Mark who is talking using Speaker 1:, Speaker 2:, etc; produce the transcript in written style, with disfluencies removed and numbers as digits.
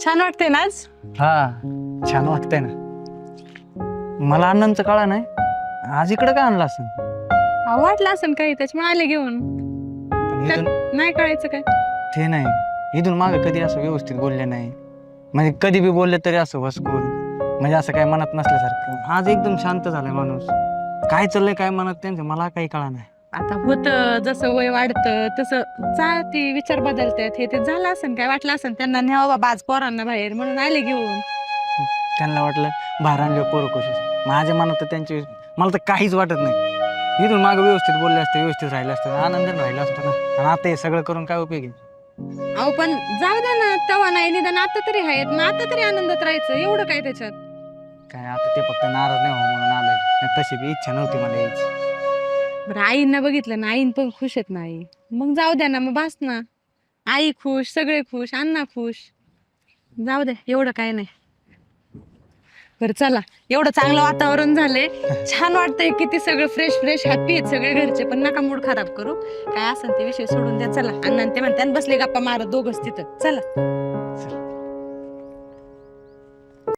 Speaker 1: छान वाटतंय ना आज?
Speaker 2: हा छान वाटतंय ना. मला अण्णांचं कळा नाही, आज इकडं काय आणलं असं?
Speaker 1: अहो, वाटलं असेल काही त्याच्यामुळे आले घेऊन.
Speaker 2: पण इथून
Speaker 1: नाही कळायचं काय?
Speaker 2: ते नाही, इथून मागं कधी असं व्यवस्थित बोलले नाही. म्हणजे कधी बी बोलले तरी असं वसकून, म्हणजे असं काय मनात नसल्यासारखं. आज एकदम शांत झालाय माणूस. काय चाललंय काय मनात त्यांचं मला काही कळा नाही.
Speaker 1: आता होतं जसं वय वाढतं तसं चालती विचार बदलतात. हे ते झालं असेल काय, वाटलं असेल त्यांना न्यावं बाबा आज पोरांना बाहेर म्हणून आले घेऊन.
Speaker 2: त्यांना वाटलं बाहेर आणले पोरं खुश. माझ्या मनात तर त्यांची मला तर काहीच वाटत नाही. इथून मागं व्यवस्थित बोलले असते, व्यवस्थित राहिले असते, आनंदाने राहिला असतो ना. आणि आता हे सगळं करून काय उपयोग आहे?
Speaker 1: अहो पण जाऊ द्या ना, तेव्हा नाही निदान आता तरी आहेत मग, आता तरी आनंदात राहायचं. एवढं काय त्याच्यात?
Speaker 2: काय आता ते फक्त नाराज नाही हो म्हणून आलंय. नाही तशी बी इच्छा नव्हती मला यायची.
Speaker 1: बरं आईंना बघितलं ना, आईन पण खुश आहेत ना. आई मग जाऊ द्या ना, मग बस ना. आई खुश, सगळे खुश, अण्णा खुश. जाऊ दे, एवढं काय नाही. बरं चला, एवढं चांगलं वातावरण झालंय, छान वाटतंय, किती सगळं फ्रेश फ्रेश हॅपी आहेत सगळे घरचे. पण नका मूड खराब करू, काय असेल ते विषय सोडून द्या. चला, अण्णा ते म्हणतात बसले गप्पा मारत दोघंच तिथं. चला.